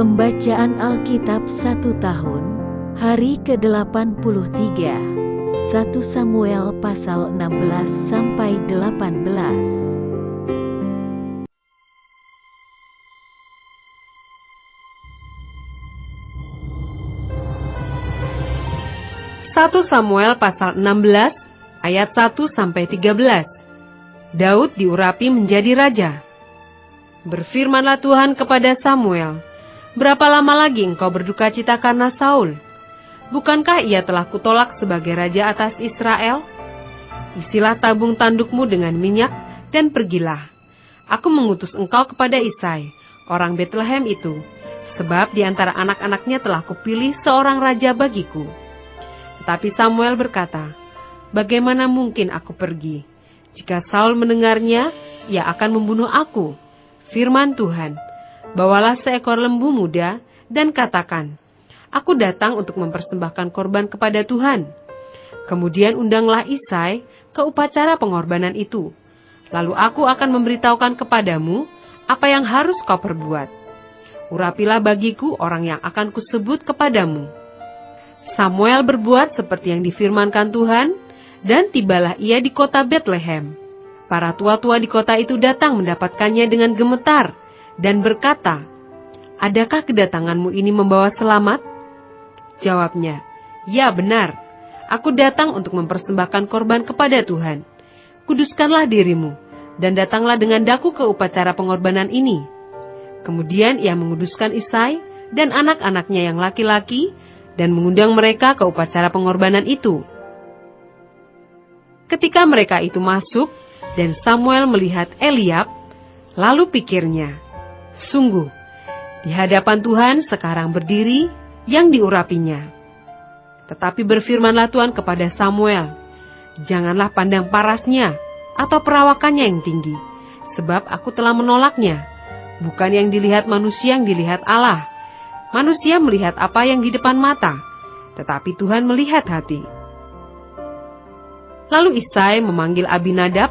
Pembacaan Alkitab 1 tahun, hari ke-83, 1 Samuel pasal 16-18. 1 Samuel pasal 16 ayat 1-13. Daud diurapi menjadi raja. Berfirmanlah Tuhan kepada Samuel, "Berapa lama lagi engkau berduka cita karena Saul? Bukankah ia telah kutolak sebagai raja atas Israel? Isilah tabung tandukmu dengan minyak dan pergilah. Aku mengutus engkau kepada Isai, orang Betlehem itu, sebab di antara anak-anaknya telah kupilih seorang raja bagiku." Tetapi Samuel berkata, "Bagaimana mungkin aku pergi? Jika Saul mendengarnya, ia akan membunuh aku. Firman Tuhan, bawalah seekor lembu muda dan katakan, 'Aku datang untuk mempersembahkan korban kepada Tuhan.' Kemudian undanglah Isai ke upacara pengorbanan itu. Lalu aku akan memberitahukan kepadamu apa yang harus kau perbuat. Urapilah bagiku orang yang akan kusebut kepadamu." Samuel berbuat seperti yang difirmankan Tuhan, dan tibalah ia di kota Betlehem. Para tua-tua di kota itu datang mendapatkannya dengan gemetar, dan berkata, "Adakah kedatanganmu ini membawa selamat?" Jawabnya, "Ya benar, aku datang untuk mempersembahkan korban kepada Tuhan. Kuduskanlah dirimu, dan datanglah dengan daku ke upacara pengorbanan ini." Kemudian ia menguduskan Isai dan anak-anaknya yang laki-laki, dan mengundang mereka ke upacara pengorbanan itu. Ketika mereka itu masuk, dan Samuel melihat Eliab, lalu pikirnya, "Sungguh, di hadapan Tuhan sekarang berdiri yang diurapinya." Tetapi berfirmanlah Tuhan kepada Samuel, "Janganlah pandang parasnya atau perawakannya yang tinggi, sebab aku telah menolaknya. Bukan yang dilihat manusia yang dilihat Allah. Manusia melihat apa yang di depan mata, tetapi Tuhan melihat hati." Lalu Isai memanggil Abinadab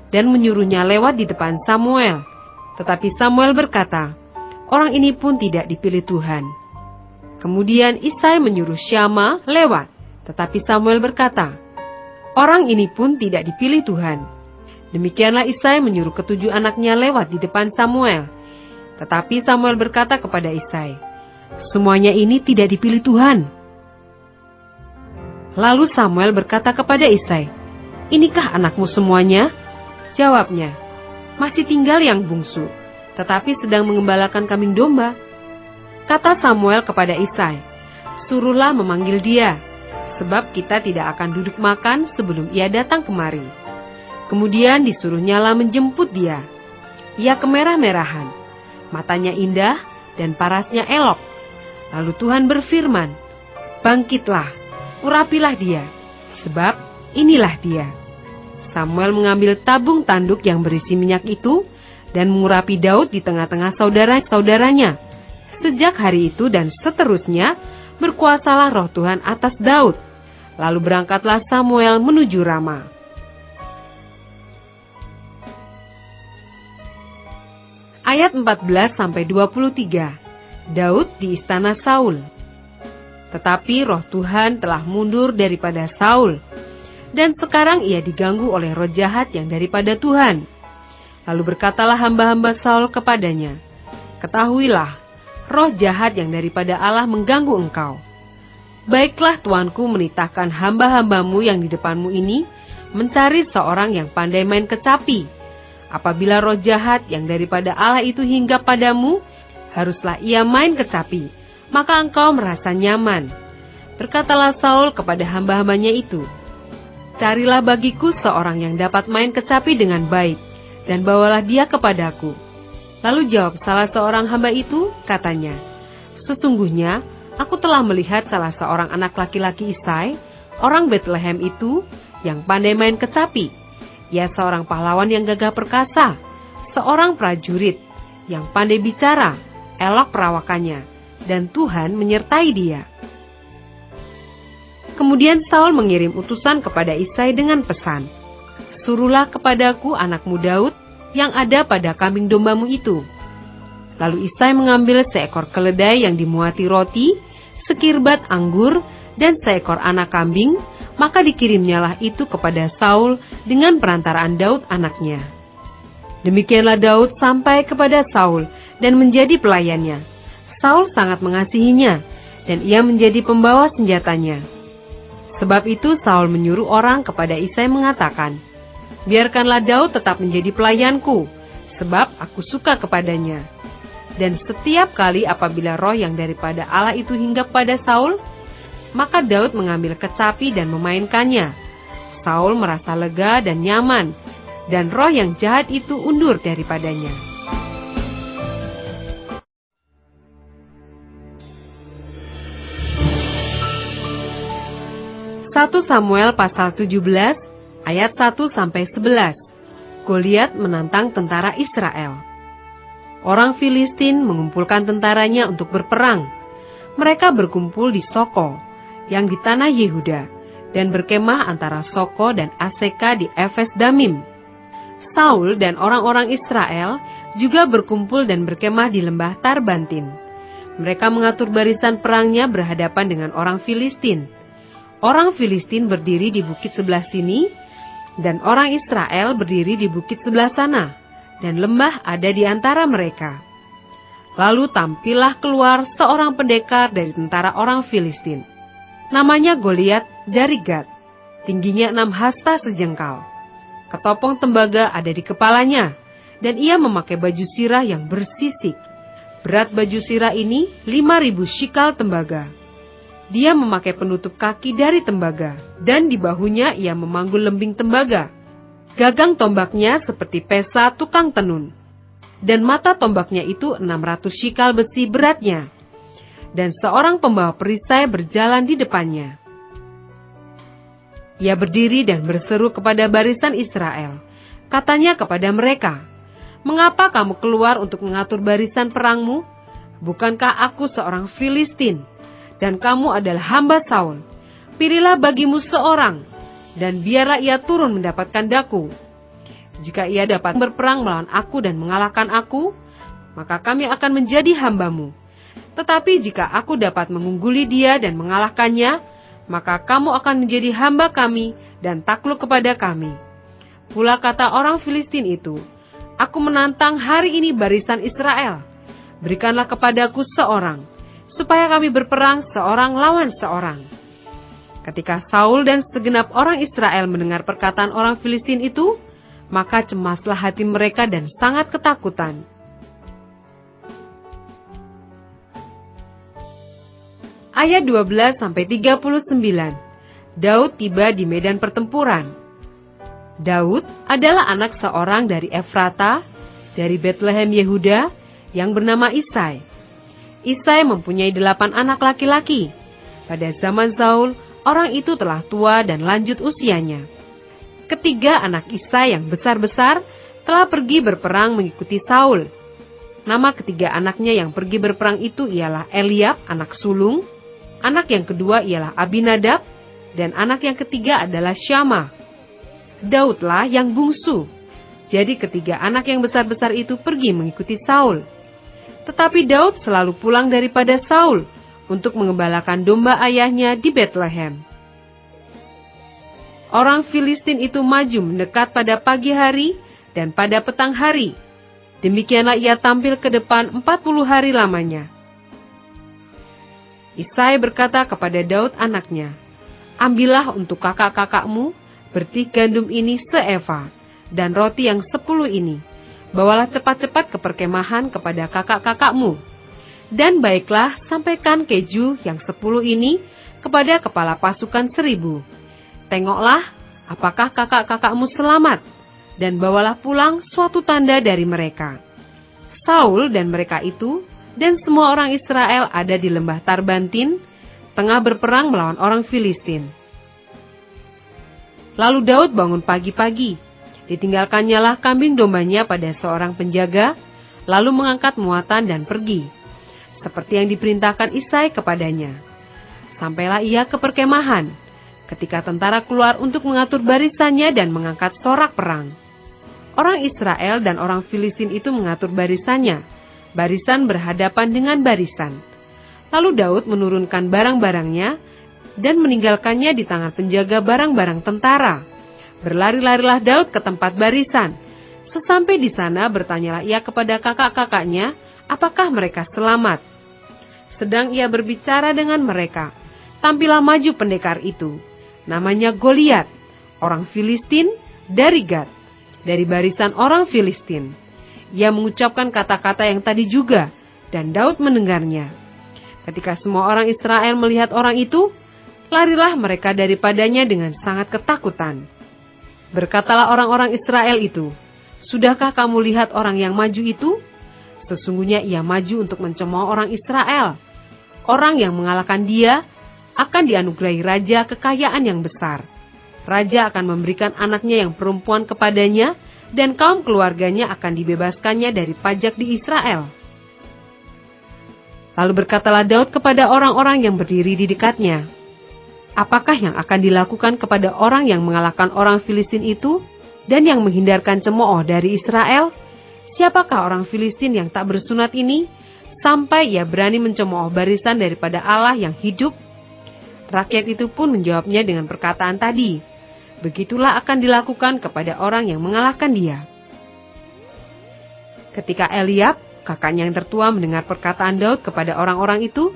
dan menyuruhnya lewat di depan Samuel. Tetapi Samuel berkata, "Orang ini pun tidak dipilih Tuhan." Kemudian Isai menyuruh Syama lewat, tetapi Samuel berkata, "Orang ini pun tidak dipilih Tuhan." Demikianlah Isai menyuruh ketujuh anaknya lewat di depan Samuel. Tetapi Samuel berkata kepada Isai, "Semuanya ini tidak dipilih Tuhan." Lalu Samuel berkata kepada Isai, "Inikah anakmu semuanya?" Jawabnya, "Masih tinggal yang bungsu, tetapi sedang mengembalakan kambing domba." Kata Samuel kepada Isai, "Suruhlah memanggil dia, sebab kita tidak akan duduk makan sebelum ia datang kemari." Kemudian disuruhnyalah menjemput dia. Ia kemerah-merahan, matanya indah dan parasnya elok. Lalu Tuhan berfirman, "Bangkitlah, urapilah dia, sebab inilah dia." Samuel mengambil tabung tanduk yang berisi minyak itu dan mengurapi Daud di tengah-tengah saudara-saudaranya. Sejak hari itu dan seterusnya berkuasalah roh Tuhan atas Daud. Lalu berangkatlah Samuel menuju Rama. Ayat 14-23. Daud di istana Saul. Tetapi roh Tuhan telah mundur daripada Saul, dan sekarang ia diganggu oleh roh jahat yang daripada Tuhan. Lalu berkatalah hamba-hamba Saul kepadanya, "Ketahuilah, roh jahat yang daripada Allah mengganggu engkau. Baiklah tuanku menitahkan hamba-hambamu yang di depanmu ini mencari seorang yang pandai main kecapi. Apabila roh jahat yang daripada Allah itu hinggap padamu, haruslah ia main kecapi, maka engkau merasa nyaman." Berkatalah Saul kepada hamba-hambanya itu, "Carilah bagiku seorang yang dapat main kecapi dengan baik, dan bawalah dia kepadaku." Lalu jawab salah seorang hamba itu, katanya, "Sesungguhnya aku telah melihat salah seorang anak laki-laki Isai, orang Betlehem itu, yang pandai main kecapi. Ia seorang pahlawan yang gagah perkasa, seorang prajurit, yang pandai bicara, elok perawakannya, dan Tuhan menyertai dia." Kemudian Saul mengirim utusan kepada Isai dengan pesan, "Suruhlah kepadaku anakmu Daud yang ada pada kambing dombamu itu." Lalu Isai mengambil seekor keledai yang dimuati roti, sekirbat anggur, dan seekor anak kambing, maka dikirimnyalah itu kepada Saul dengan perantaraan Daud anaknya. Demikianlah Daud sampai kepada Saul dan menjadi pelayannya. Saul sangat mengasihinya, dan ia menjadi pembawa senjatanya. Sebab itu Saul menyuruh orang kepada Isai mengatakan, "Biarkanlah Daud tetap menjadi pelayanku, sebab aku suka kepadanya." Dan setiap kali apabila roh yang daripada Allah itu hinggap pada Saul, maka Daud mengambil kecapi dan memainkannya. Saul merasa lega dan nyaman, dan roh yang jahat itu undur daripadanya. 1 Samuel pasal 17 ayat 1-11. Goliat menantang tentara Israel. Orang Filistin mengumpulkan tentaranya untuk berperang. Mereka berkumpul di Soko, yang di tanah Yehuda, dan berkemah antara Soko dan Aseka di Efes Damim. Saul dan orang-orang Israel juga berkumpul dan berkemah di lembah Tarbantin. Mereka mengatur barisan perangnya berhadapan dengan orang Filistin. Orang Filistin berdiri di bukit sebelah sini, dan orang Israel berdiri di bukit sebelah sana, dan lembah ada di antara mereka. Lalu tampillah keluar seorang pendekar dari tentara orang Filistin. Namanya Goliat dari Gat. Tingginya 6 hasta sejengkal. Ketopong tembaga ada di kepalanya, dan ia memakai baju sirah yang bersisik. Berat baju sirah ini 5.000 shikal tembaga. Dia memakai penutup kaki dari tembaga, dan di bahunya ia memanggul lembing tembaga. Gagang tombaknya seperti pesa tukang tenun, dan mata tombaknya itu 600 shikal besi beratnya. Dan seorang pembawa perisai berjalan di depannya. Ia berdiri dan berseru kepada barisan Israel. Katanya kepada mereka, "Mengapa kamu keluar untuk mengatur barisan perangmu? Bukankah aku seorang Filistin, dan kamu adalah hamba Saul? Pilihlah bagimu seorang, dan biarlah ia turun mendapatkan daku. Jika ia dapat berperang melawan aku dan mengalahkan aku, maka kami akan menjadi hambamu. Tetapi jika aku dapat mengungguli dia dan mengalahkannya, maka kamu akan menjadi hamba kami dan takluk kepada kami." Pula kata orang Filistin itu, "Aku menantang hari ini barisan Israel. Berikanlah kepadaku seorang, supaya kami berperang seorang lawan seorang." Ketika Saul dan segenap orang Israel mendengar perkataan orang Filistin itu, maka cemaslah hati mereka dan sangat ketakutan. Ayat 12-39. Daud tiba di medan pertempuran. Daud adalah anak seorang dari Efrata, dari Betlehem Yehuda, yang bernama Isai. Isai mempunyai 8 anak laki-laki. Pada zaman Saul, orang itu telah tua dan lanjut usianya. Ketiga anak Isai yang besar-besar telah pergi berperang mengikuti Saul. Nama ketiga anaknya yang pergi berperang itu ialah Eliab, anak sulung. Anak yang kedua ialah Abinadab, dan anak yang ketiga adalah Syama. Daudlah yang bungsu. Jadi ketiga anak yang besar-besar itu pergi mengikuti Saul. Tetapi Daud selalu pulang daripada Saul untuk mengembalakan domba ayahnya di Betlehem. Orang Filistin itu maju mendekat pada pagi hari dan pada petang hari. Demikianlah ia tampil ke depan 40 hari lamanya. Isai berkata kepada Daud anaknya, "Ambillah untuk kakak-kakakmu bertih gandum ini seeva, dan roti yang 10 ini. Bawalah cepat-cepat ke perkemahan kepada kakak-kakakmu. Dan baiklah sampaikan keju yang 10 ini kepada kepala pasukan 1000. Tengoklah apakah kakak-kakakmu selamat, dan bawalah pulang suatu tanda dari mereka." Saul dan mereka itu dan semua orang Israel ada di lembah Tarbantin, tengah berperang melawan orang Filistin. Lalu Daud bangun pagi-pagi, ditinggalkannya lah kambing dombanya pada seorang penjaga, lalu mengangkat muatan dan pergi, seperti yang diperintahkan Isai kepadanya. Sampailah ia ke perkemahan, ketika tentara keluar untuk mengatur barisannya dan mengangkat sorak perang. Orang Israel dan orang Filistin itu mengatur barisannya, barisan berhadapan dengan barisan. Lalu Daud menurunkan barang-barangnya dan meninggalkannya di tangan penjaga barang-barang tentara. Berlari-larilah Daud ke tempat barisan. Sesampai di sana bertanyalah ia kepada kakak-kakaknya, apakah mereka selamat. Sedang ia berbicara dengan mereka, tampillah maju pendekar itu. Namanya Goliat, orang Filistin dari Gat, dari barisan orang Filistin. Ia mengucapkan kata-kata yang tadi juga, dan Daud mendengarnya. Ketika semua orang Israel melihat orang itu, larilah mereka daripadanya dengan sangat ketakutan. Berkatalah orang-orang Israel itu, "Sudahkah kamu lihat orang yang maju itu? Sesungguhnya ia maju untuk mencemooh orang Israel. Orang yang mengalahkan dia akan dianugerahi raja kekayaan yang besar. Raja akan memberikan anaknya yang perempuan kepadanya, dan kaum keluarganya akan dibebaskannya dari pajak di Israel." Lalu berkatalah Daud kepada orang-orang yang berdiri di dekatnya, "Apakah yang akan dilakukan kepada orang yang mengalahkan orang Filistin itu dan yang menghindarkan cemooh dari Israel? Siapakah orang Filistin yang tak bersunat ini, sampai ia berani mencemooh barisan daripada Allah yang hidup?" Rakyat itu pun menjawabnya dengan perkataan tadi, "Begitulah akan dilakukan kepada orang yang mengalahkan dia." Ketika Eliab, kakaknya yang tertua, mendengar perkataan Daud kepada orang-orang itu,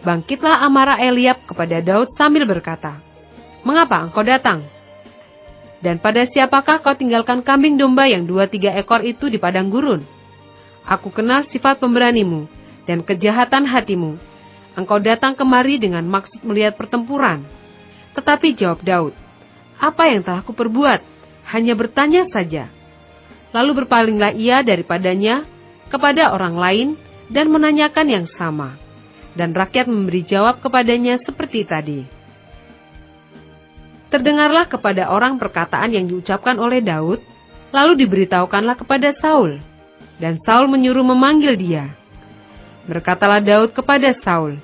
bangkitlah amarah Eliab kepada Daud sambil berkata, "Mengapa engkau datang? Dan pada siapakah kau tinggalkan kambing domba yang 2-3 ekor itu di padang gurun? Aku kenal sifat pemberanimu dan kejahatan hatimu. Engkau datang kemari dengan maksud melihat pertempuran." Tetapi jawab Daud, "Apa yang telah kuperbuat? Hanya bertanya saja." Lalu berpalinglah ia daripadanya kepada orang lain dan menanyakan yang sama. Dan rakyat memberi jawab kepadanya seperti tadi. Terdengarlah kepada orang perkataan yang diucapkan oleh Daud, lalu diberitahukanlah kepada Saul. Dan Saul menyuruh memanggil dia. Berkatalah Daud kepada Saul,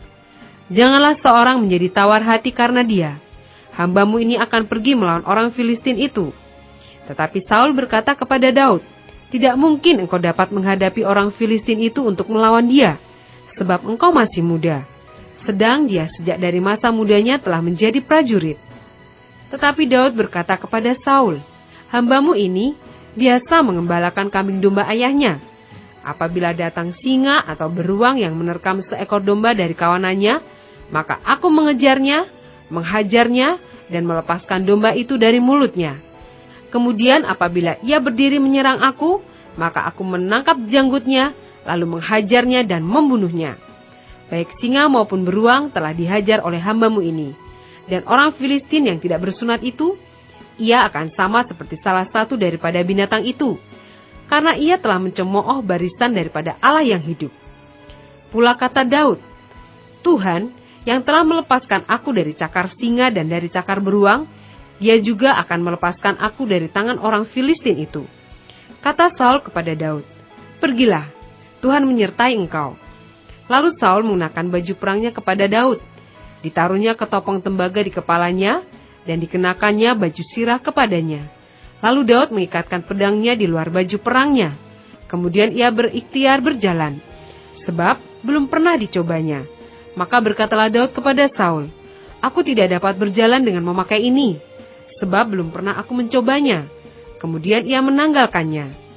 "Janganlah seorang menjadi tawar hati karena dia. Hambamu ini akan pergi melawan orang Filistin itu." Tetapi Saul berkata kepada Daud, "Tidak mungkin engkau dapat menghadapi orang Filistin itu untuk melawan dia, sebab engkau masih muda. Sedang dia sejak dari masa mudanya telah menjadi prajurit." Tetapi Daud berkata kepada Saul, "Hambamu ini biasa mengembalakan kambing domba ayahnya. Apabila datang singa atau beruang yang menerkam seekor domba dari kawanannya, maka aku mengejarnya, menghajarnya, dan melepaskan domba itu dari mulutnya. Kemudian apabila ia berdiri menyerang aku, maka aku menangkap janggutnya, lalu menghajarnya dan membunuhnya. Baik singa maupun beruang telah dihajar oleh hambamu ini. Dan orang Filistin yang tidak bersunat itu, ia akan sama seperti salah satu daripada binatang itu, karena ia telah mencemooh barisan daripada Allah yang hidup." Pula kata Daud, "Tuhan yang telah melepaskan aku dari cakar singa dan dari cakar beruang, dia juga akan melepaskan aku dari tangan orang Filistin itu." Kata Saul kepada Daud, "Pergilah, Tuhan menyertai engkau." Lalu Saul mengenakan baju perangnya kepada Daud, ditaruhnya ketopong tembaga di kepalanya, dan dikenakannya baju sirah kepadanya. Lalu Daud mengikatkan pedangnya di luar baju perangnya. Kemudian ia berikhtiar berjalan, sebab belum pernah dicobanya. Maka berkatalah Daud kepada Saul, "Aku tidak dapat berjalan dengan memakai ini, sebab belum pernah aku mencobanya." Kemudian ia menanggalkannya.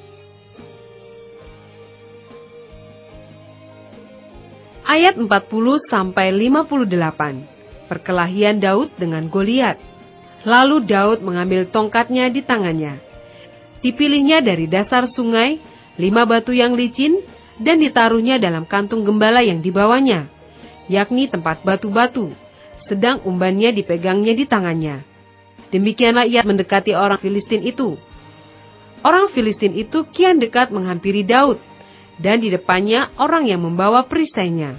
Ayat 40-58. Perkelahian Daud dengan Goliat. Lalu Daud mengambil tongkatnya di tangannya. Dipilihnya dari dasar sungai 5 batu yang licin, dan ditaruhnya dalam kantung gembala yang dibawanya, yakni tempat batu-batu, sedang umbannya dipegangnya di tangannya. Demikianlah ia mendekati orang Filistin itu. Orang Filistin itu kian dekat menghampiri Daud, dan di depannya orang yang membawa perisainya.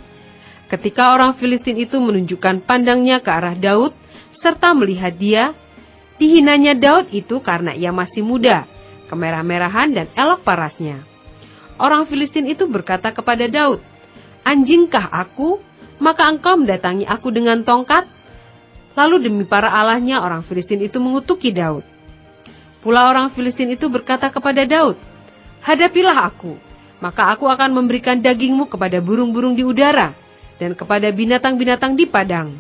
Ketika orang Filistin itu menunjukkan pandangnya ke arah Daud, serta melihat dia, dihinanya Daud itu karena ia masih muda, kemerah-merahan dan elok parasnya. Orang Filistin itu berkata kepada Daud, "Anjingkah aku, maka engkau mendatangi aku dengan tongkat?" Lalu demi para allahnya orang Filistin itu mengutuki Daud. Pula orang Filistin itu berkata kepada Daud, "Hadapilah aku, maka aku akan memberikan dagingmu kepada burung-burung di udara dan kepada binatang-binatang di padang."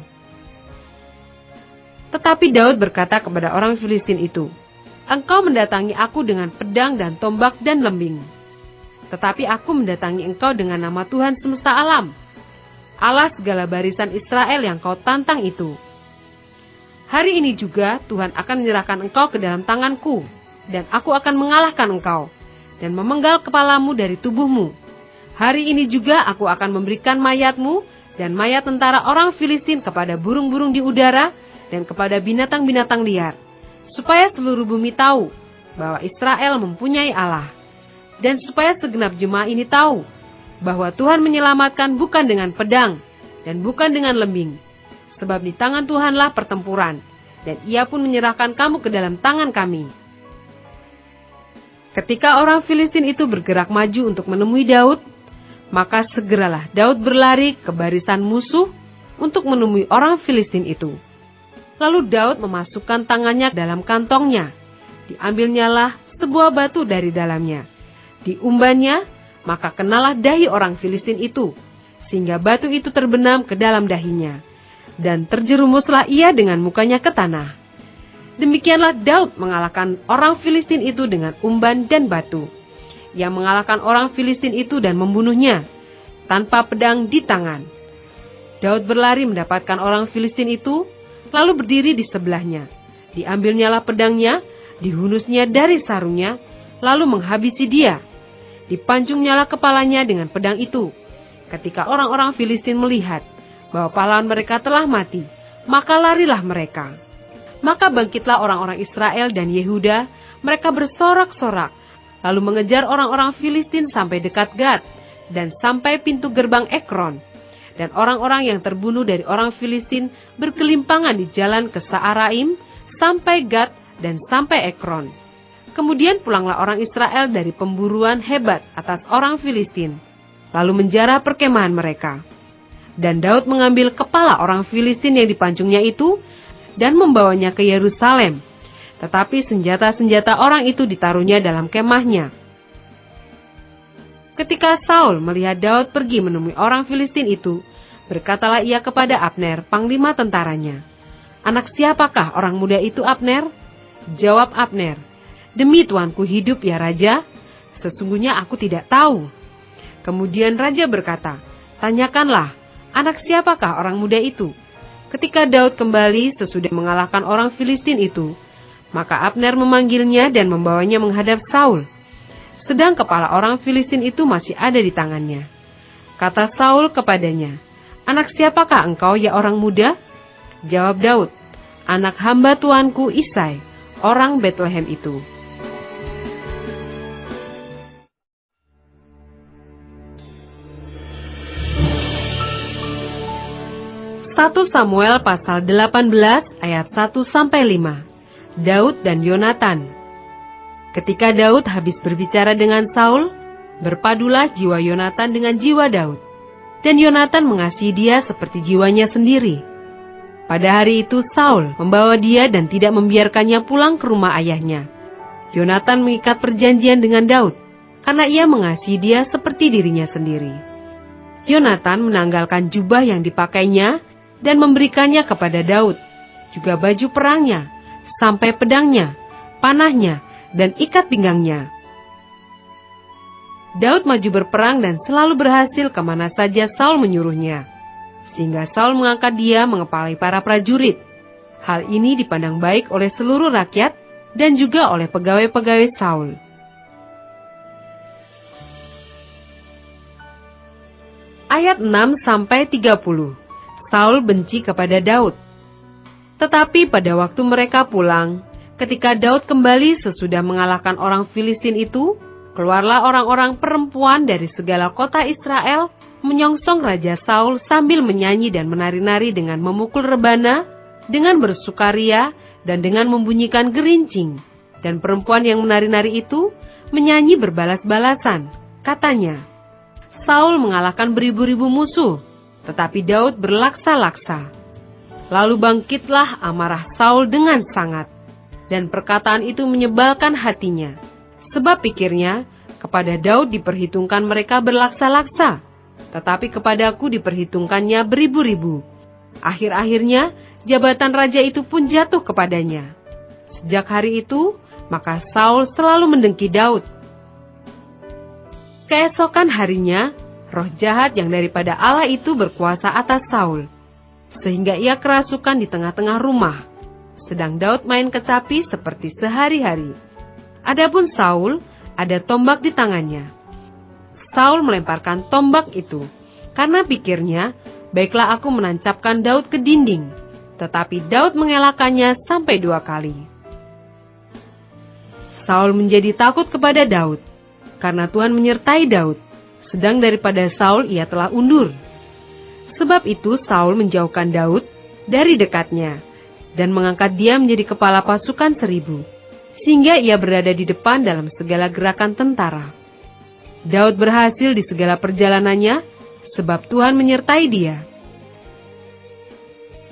Tetapi Daud berkata kepada orang Filistin itu, "Engkau mendatangi aku dengan pedang dan tombak dan lembing. Tetapi aku mendatangi engkau dengan nama Tuhan semesta alam, Allah segala barisan Israel yang kau tantang itu. Hari ini juga Tuhan akan menyerahkan engkau ke dalam tanganku, dan aku akan mengalahkan engkau, dan memenggal kepalamu dari tubuhmu. Hari ini juga aku akan memberikan mayatmu dan mayat tentara orang Filistin kepada burung-burung di udara dan kepada binatang-binatang liar, supaya seluruh bumi tahu bahwa Israel mempunyai Allah, dan supaya segenap jemaah ini tahu bahwa Tuhan menyelamatkan bukan dengan pedang dan bukan dengan lembing, sebab di tangan Tuhanlah pertempuran, dan Ia pun menyerahkan kamu ke dalam tangan kami." Ketika orang Filistin itu bergerak maju untuk menemui Daud, maka segeralah Daud berlari ke barisan musuh untuk menemui orang Filistin itu. Lalu Daud memasukkan tangannya ke dalam kantongnya, diambilnyalah sebuah batu dari dalamnya, diumbannya, maka kenalah dahi orang Filistin itu, sehingga batu itu terbenam ke dalam dahinya, dan terjerumuslah ia dengan mukanya ke tanah. Demikianlah Daud mengalahkan orang Filistin itu dengan umban dan batu. Ia mengalahkan orang Filistin itu dan membunuhnya, tanpa pedang di tangan. Daud berlari mendapatkan orang Filistin itu, lalu berdiri di sebelahnya. Diambilnyalah pedangnya, dihunusnya dari sarungnya, lalu menghabisi dia. Dipancungnyalah kepalanya dengan pedang itu. Ketika orang-orang Filistin melihat bahwa pahlawan mereka telah mati, maka larilah mereka. Maka bangkitlah orang-orang Israel dan Yehuda, mereka bersorak-sorak, lalu mengejar orang-orang Filistin sampai dekat Gat, dan sampai pintu gerbang Ekron. Dan orang-orang yang terbunuh dari orang Filistin berkelimpangan di jalan ke Saaraim, sampai Gat dan sampai Ekron. Kemudian pulanglah orang Israel dari pemburuan hebat atas orang Filistin, lalu menjarah perkemahan mereka. Dan Daud mengambil kepala orang Filistin yang dipancungnya itu, dan membawanya ke Yerusalem. Tetapi senjata-senjata orang itu ditaruhnya dalam kemahnya. Ketika Saul melihat Daud pergi menemui orang Filistin itu, berkatalah ia kepada Abner, panglima tentaranya, "Anak siapakah orang muda itu, Abner?" Jawab Abner, "Demi tuanku hidup ya Raja, sesungguhnya aku tidak tahu." Kemudian Raja berkata, "Tanyakanlah, anak siapakah orang muda itu?" Ketika Daud kembali sesudah mengalahkan orang Filistin itu, maka Abner memanggilnya dan membawanya menghadap Saul, sedang kepala orang Filistin itu masih ada di tangannya. Kata Saul kepadanya, "Anak siapakah engkau ya orang muda?" Jawab Daud, "Anak hamba tuanku Isai, orang Betlehem itu." 1 Samuel pasal 18 ayat 1-5. Daud dan Yonatan. Ketika Daud habis berbicara dengan Saul, berpadulah jiwa Yonatan dengan jiwa Daud, dan Yonatan mengasihi dia seperti jiwanya sendiri. Pada hari itu Saul membawa dia dan tidak membiarkannya pulang ke rumah ayahnya. Yonatan mengikat perjanjian dengan Daud, karena ia mengasihi dia seperti dirinya sendiri. Yonatan menanggalkan jubah yang dipakainya dan memberikannya kepada Daud, juga baju perangnya, sampai pedangnya, panahnya, dan ikat pinggangnya. Daud maju berperang dan selalu berhasil kemana saja Saul menyuruhnya, sehingga Saul mengangkat dia mengepalai para prajurit. Hal ini dipandang baik oleh seluruh rakyat dan juga oleh pegawai-pegawai Saul. Ayat 6-30. Saul benci kepada Daud. Tetapi pada waktu mereka pulang, ketika Daud kembali sesudah mengalahkan orang Filistin itu, keluarlah orang-orang perempuan dari segala kota Israel menyongsong Raja Saul sambil menyanyi dan menari-nari dengan memukul rebana, dengan bersukaria, dan dengan membunyikan gerincing. Dan perempuan yang menari-nari itu menyanyi berbalas-balasan. Katanya, "Saul mengalahkan beribu-ribu musuh, tetapi Daud berlaksa-laksa." Lalu bangkitlah amarah Saul dengan sangat, dan perkataan itu menyebalkan hatinya. Sebab pikirnya, kepada Daud diperhitungkan mereka berlaksa-laksa, tetapi kepadaku diperhitungkannya beribu-ribu. Akhir-akhirnya, jabatan raja itu pun jatuh kepadanya. Sejak hari itu, maka Saul selalu mendengki Daud. Keesokan harinya, roh jahat yang daripada Allah itu berkuasa atas Saul, sehingga ia kerasukan di tengah-tengah rumah, sedang Daud main kecapi seperti sehari-hari. Adapun Saul, ada tombak di tangannya. Saul melemparkan tombak itu, karena pikirnya, baiklah aku menancapkan Daud ke dinding, tetapi Daud mengelakkannya sampai 2 kali. Saul menjadi takut kepada Daud, karena Tuhan menyertai Daud, sedang daripada Saul ia telah undur. Sebab itu Saul menjauhkan Daud dari dekatnya, dan mengangkat dia menjadi kepala pasukan 1000, sehingga ia berada di depan dalam segala gerakan tentara. Daud berhasil di segala perjalanannya, sebab Tuhan menyertai dia.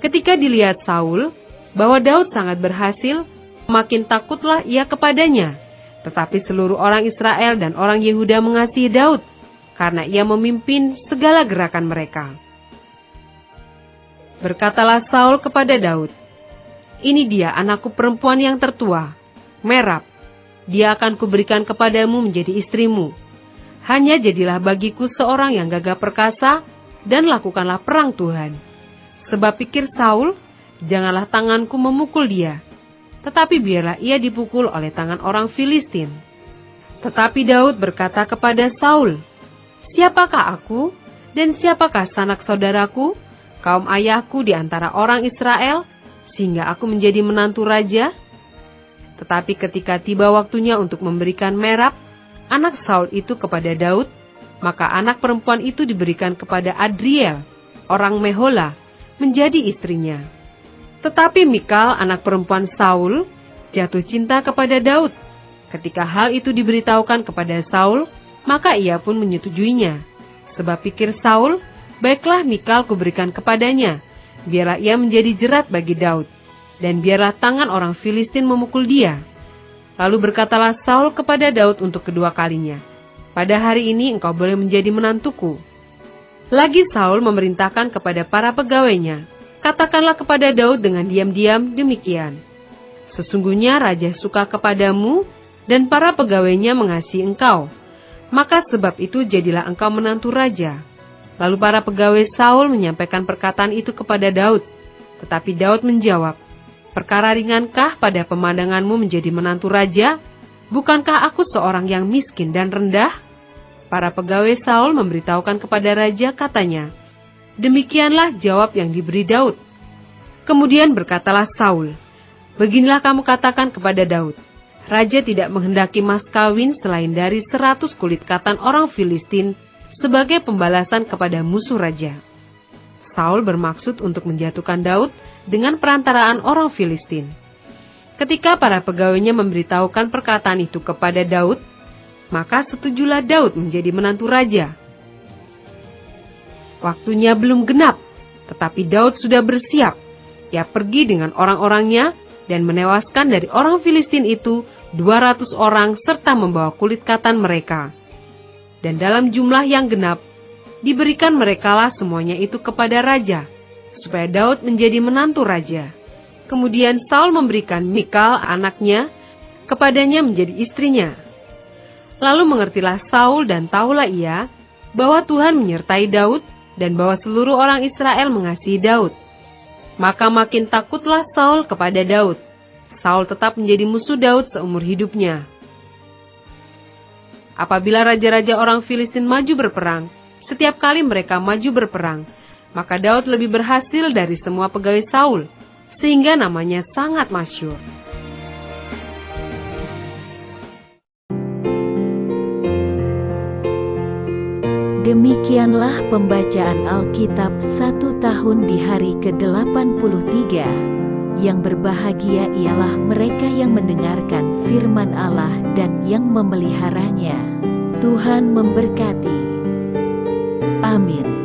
Ketika dilihat Saul bahwa Daud sangat berhasil, makin takutlah ia kepadanya. Tetapi seluruh orang Israel dan orang Yehuda mengasihi Daud, karena ia memimpin segala gerakan mereka. Berkatalah Saul kepada Daud, "Ini dia anakku perempuan yang tertua, Merab. Dia akan kuberikan kepadamu menjadi istrimu. Hanya jadilah bagiku seorang yang gagah perkasa, dan lakukanlah perang Tuhan." Sebab pikir Saul, janganlah tanganku memukul dia, tetapi biarlah ia dipukul oleh tangan orang Filistin. Tetapi Daud berkata kepada Saul, "Siapakah aku, dan siapakah sanak saudaraku, kaum ayahku di antara orang Israel, sehingga aku menjadi menantu raja?" Tetapi ketika tiba waktunya untuk memberikan Merab, anak Saul itu kepada Daud, maka anak perempuan itu diberikan kepada Adriel, orang Mehola, menjadi istrinya. Tetapi Mikal, anak perempuan Saul, jatuh cinta kepada Daud. Ketika hal itu diberitahukan kepada Saul, maka ia pun menyetujuinya. Sebab pikir Saul, baiklah Mikal kuberikan kepadanya, biarlah ia menjadi jerat bagi Daud, dan biarlah tangan orang Filistin memukul dia. Lalu berkatalah Saul kepada Daud untuk kedua kalinya, "Pada hari ini engkau boleh menjadi menantuku." Lagi Saul memerintahkan kepada para pegawainya, "Katakanlah kepada Daud dengan diam-diam demikian, sesungguhnya raja suka kepadamu, dan para pegawainya mengasihi engkau. Maka sebab itu jadilah engkau menantu raja." Lalu para pegawai Saul menyampaikan perkataan itu kepada Daud. Tetapi Daud menjawab, "Perkara ringankah pada pemandanganmu menjadi menantu raja? Bukankah aku seorang yang miskin dan rendah?" Para pegawai Saul memberitahukan kepada raja, katanya, "Demikianlah jawab yang diberi Daud." Kemudian berkatalah Saul, "Beginilah kamu katakan kepada Daud, raja tidak menghendaki mas kawin selain dari 100 kulit katan orang Filistin sebagai pembalasan kepada musuh raja." Saul bermaksud untuk menjatuhkan Daud dengan perantaraan orang Filistin. Ketika para pegawainya memberitahukan perkataan itu kepada Daud, maka setujulah Daud menjadi menantu raja. Waktunya belum genap, tetapi Daud sudah bersiap. Ia pergi dengan orang-orangnya dan menewaskan dari orang Filistin itu 200 orang serta membawa kulit katan mereka. Dan dalam jumlah yang genap, diberikan merekalah semuanya itu kepada raja, supaya Daud menjadi menantu raja. Kemudian Saul memberikan Mikal anaknya kepadanya menjadi istrinya. Lalu mengertilah Saul dan tahulah ia bahwa Tuhan menyertai Daud dan bahwa seluruh orang Israel mengasihi Daud. Maka makin takutlah Saul kepada Daud. Saul tetap menjadi musuh Daud seumur hidupnya. Apabila raja-raja orang Filistin maju berperang, setiap kali mereka maju berperang, maka Daud lebih berhasil dari semua pegawai Saul, sehingga namanya sangat masyhur. Demikianlah pembacaan Alkitab 1 tahun di hari ke-83. Yang berbahagia ialah mereka yang mendengarkan firman Allah dan yang memeliharanya. Tuhan memberkati. Amin.